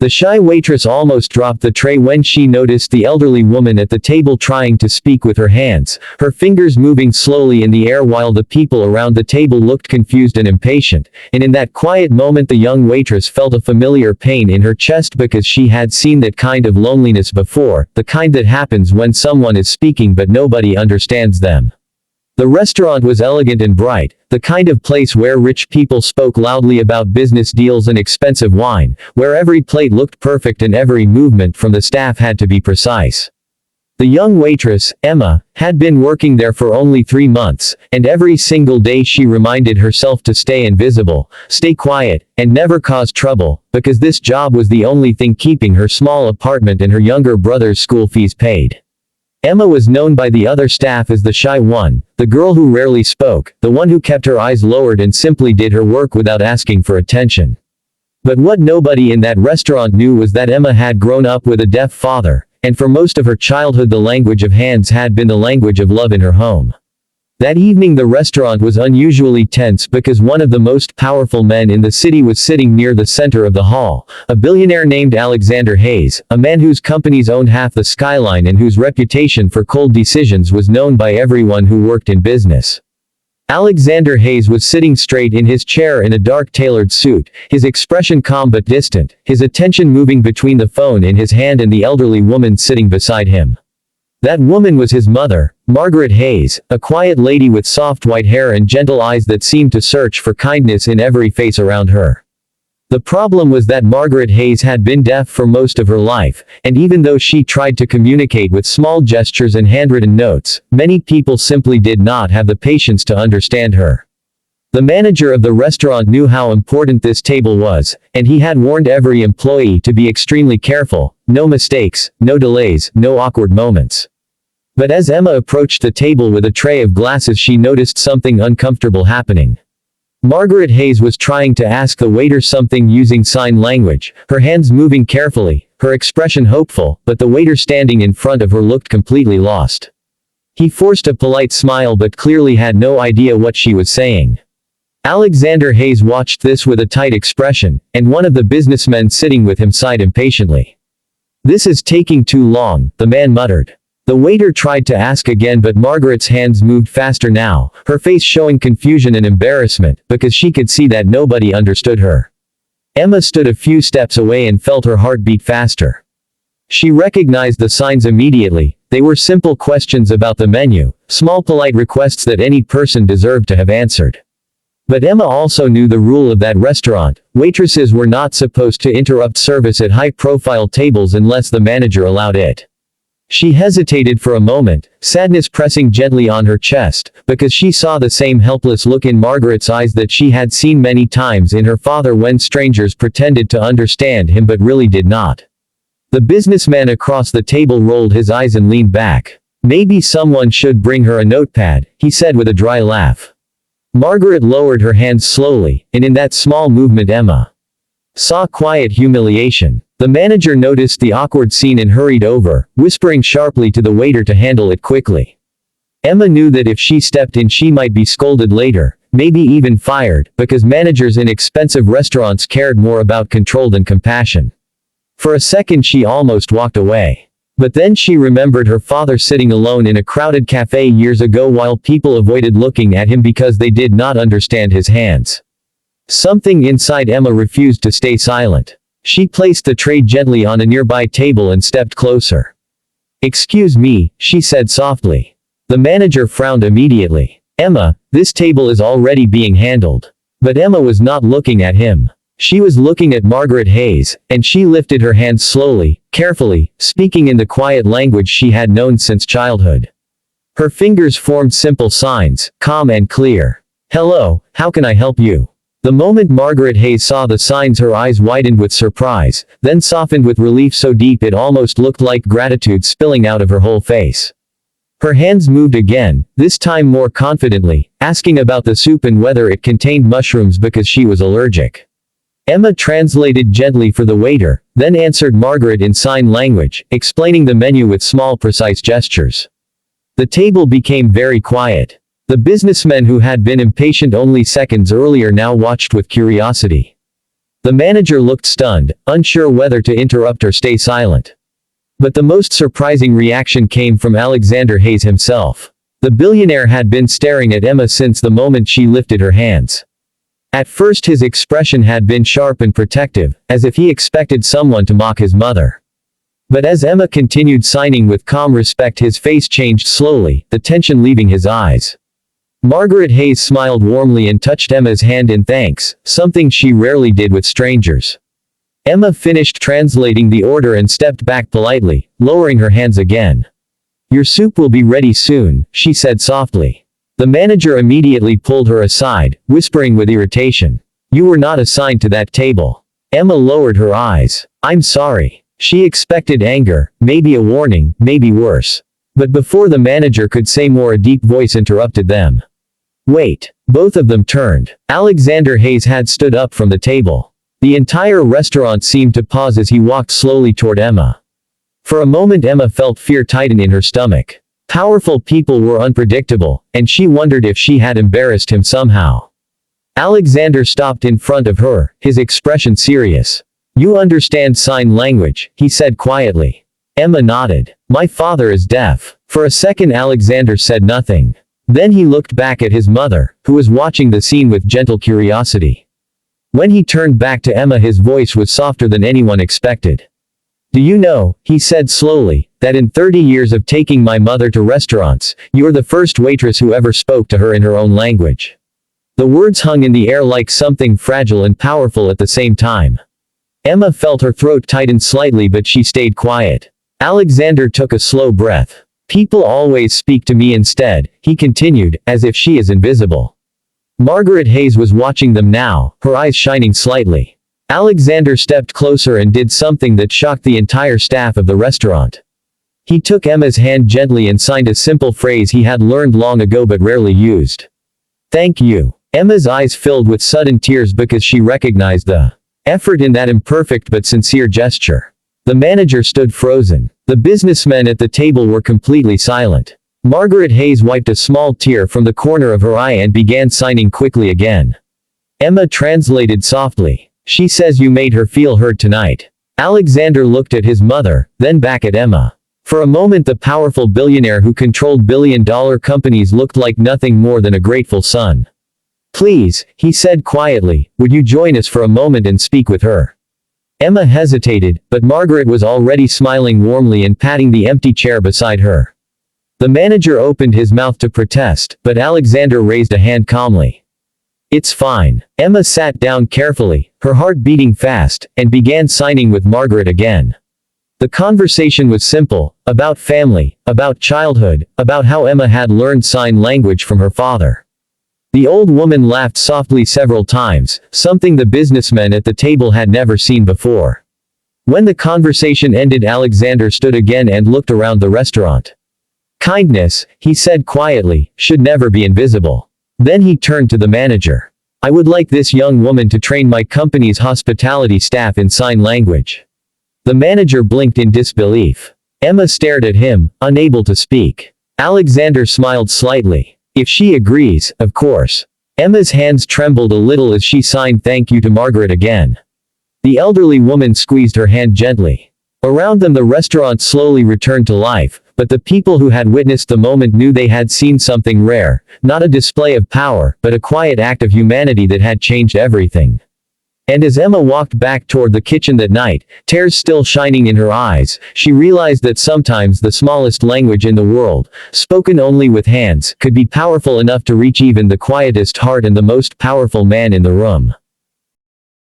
The shy waitress almost dropped the tray when she noticed the elderly woman at the table trying to speak with her hands, her fingers moving slowly in the air while the people around the table looked confused and impatient, and in that quiet moment the young waitress felt a familiar pain in her chest because she had seen that kind of loneliness before, the kind that happens when someone is speaking but nobody understands them. The restaurant was elegant and bright, the kind of place where rich people spoke loudly about business deals and expensive wine, where every plate looked perfect and every movement from the staff had to be precise. The young waitress, Emma, had been working there for only 3 months, and every single day she reminded herself to stay invisible, stay quiet, and never cause trouble, because this job was the only thing keeping her small apartment and her younger brother's school fees paid. Emma was known by the other staff as the shy one, the girl who rarely spoke, the one who kept her eyes lowered and simply did her work without asking for attention. But what nobody in that restaurant knew was that Emma had grown up with a deaf father, and for most of her childhood the language of hands had been the language of love in her home. That evening the restaurant was unusually tense because one of the most powerful men in the city was sitting near the center of the hall, a billionaire named Alexander Hayes, a man whose companies owned half the skyline and whose reputation for cold decisions was known by everyone who worked in business. Alexander Hayes was sitting straight in his chair in a dark tailored suit, his expression calm but distant, his attention moving between the phone in his hand and the elderly woman sitting beside him. That woman was his mother, Margaret Hayes, a quiet lady with soft white hair and gentle eyes that seemed to search for kindness in every face around her. The problem was that Margaret Hayes had been deaf for most of her life, and even though she tried to communicate with small gestures and handwritten notes, many people simply did not have the patience to understand her. The manager of the restaurant knew how important this table was, and he had warned every employee to be extremely careful, no mistakes, no delays, no awkward moments. But as Emma approached the table with a tray of glasses she noticed something uncomfortable happening. Margaret Hayes was trying to ask the waiter something using sign language, her hands moving carefully, her expression hopeful, but the waiter standing in front of her looked completely lost. He forced a polite smile but clearly had no idea what she was saying. Alexander Hayes watched this with a tight expression, and one of the businessmen sitting with him sighed impatiently. "This is taking too long," the man muttered. The waiter tried to ask again but Margaret's hands moved faster now, her face showing confusion and embarrassment, because she could see that nobody understood her. Emma stood a few steps away and felt her heart beat faster. She recognized the signs immediately. They were simple questions about the menu, small polite requests that any person deserved to have answered. But Emma also knew the rule of that restaurant: waitresses were not supposed to interrupt service at high-profile tables unless the manager allowed it. She hesitated for a moment, sadness pressing gently on her chest, because she saw the same helpless look in Margaret's eyes that she had seen many times in her father when strangers pretended to understand him but really did not. The businessman across the table rolled his eyes and leaned back. "Maybe someone should bring her a notepad," he said with a dry laugh. Margaret lowered her hands slowly, and in that small movement Emma saw quiet humiliation. The manager noticed the awkward scene and hurried over, whispering sharply to the waiter to handle it quickly. Emma knew that if she stepped in she might be scolded later, maybe even fired, because managers in expensive restaurants cared more about control than compassion. For a second she almost walked away. But then she remembered her father sitting alone in a crowded cafe years ago while people avoided looking at him because they did not understand his hands. Something inside Emma refused to stay silent. She placed the tray gently on a nearby table and stepped closer. "Excuse me," she said softly. The manager frowned immediately. "Emma, this table is already being handled." But Emma was not looking at him. She was looking at Margaret Hayes, and she lifted her hands slowly, carefully, speaking in the quiet language she had known since childhood. Her fingers formed simple signs, calm and clear. "Hello, how can I help you?" The moment Margaret Hayes saw the signs her eyes widened with surprise, then softened with relief so deep it almost looked like gratitude spilling out of her whole face. Her hands moved again, this time more confidently, asking about the soup and whether it contained mushrooms because she was allergic. Emma translated gently for the waiter, then answered Margaret in sign language, explaining the menu with small precise gestures. The table became very quiet. The businessmen who had been impatient only seconds earlier now watched with curiosity. The manager looked stunned, unsure whether to interrupt or stay silent. But the most surprising reaction came from Alexander Hayes himself. The billionaire had been staring at Emma since the moment she lifted her hands. At first his expression had been sharp and protective, as if he expected someone to mock his mother. But as Emma continued signing with calm respect, his face changed slowly, the tension leaving his eyes. Margaret Hayes smiled warmly and touched Emma's hand in thanks, something she rarely did with strangers. Emma finished translating the order and stepped back politely, lowering her hands again. "Your soup will be ready soon," she said softly. The manager immediately pulled her aside, whispering with irritation, "You were not assigned to that table." Emma lowered her eyes. "I'm sorry." She expected anger, maybe a warning, maybe worse. But before the manager could say more, a deep voice interrupted them. "Wait." Both of them turned. Alexander Hayes had stood up from the table. The entire restaurant seemed to pause as he walked slowly toward Emma. For a moment Emma felt fear tighten in her stomach. Powerful people were unpredictable, and she wondered if she had embarrassed him somehow. Alexander stopped in front of her, his expression serious. "You understand sign language," he said quietly. Emma nodded. "My father is deaf." For a second Alexander said nothing. Then he looked back at his mother, who was watching the scene with gentle curiosity. When he turned back to Emma, his voice was softer than anyone expected. "Do you know," he said slowly, "that in 30 years of taking my mother to restaurants, you're the first waitress who ever spoke to her in her own language." The words hung in the air like something fragile and powerful at the same time. Emma felt her throat tighten slightly, but she stayed quiet. Alexander took a slow breath. "People always speak to me instead," he continued, "as if she is invisible." Margaret Hayes was watching them now, her eyes shining slightly. Alexander stepped closer and did something that shocked the entire staff of the restaurant. He took Emma's hand gently and signed a simple phrase he had learned long ago but rarely used. "Thank you." Emma's eyes filled with sudden tears because she recognized the effort in that imperfect but sincere gesture. The manager stood frozen. The businessmen at the table were completely silent. Margaret Hayes wiped a small tear from the corner of her eye and began signing quickly again. Emma translated softly. "She says you made her feel heard tonight." Alexander looked at his mother, then back at Emma. For a moment the powerful billionaire who controlled billion-dollar companies looked like nothing more than a grateful son. "Please," he said quietly, "would you join us for a moment and speak with her?" Emma hesitated, but Margaret was already smiling warmly and patting the empty chair beside her. The manager opened his mouth to protest, but Alexander raised a hand calmly. "It's fine." Emma sat down carefully, her heart beating fast, and began signing with Margaret again. The conversation was simple, about family, about childhood, about how Emma had learned sign language from her father. The old woman laughed softly several times, something the businessmen at the table had never seen before. When the conversation ended, Alexander stood again and looked around the restaurant. "Kindness," he said quietly, "should never be invisible." Then he turned to the manager. "I would like this young woman to train my company's hospitality staff in sign language." The manager blinked in disbelief. Emma stared at him, unable to speak. Alexander smiled slightly. "If she agrees, of course." Emma's hands trembled a little as she signed thank you to Margaret again. The elderly woman squeezed her hand gently. Around them the restaurant slowly returned to life, but the people who had witnessed the moment knew they had seen something rare, not a display of power, but a quiet act of humanity that had changed everything. And as Emma walked back toward the kitchen that night, tears still shining in her eyes, she realized that sometimes the smallest language in the world, spoken only with hands, could be powerful enough to reach even the quietest heart and the most powerful man in the room.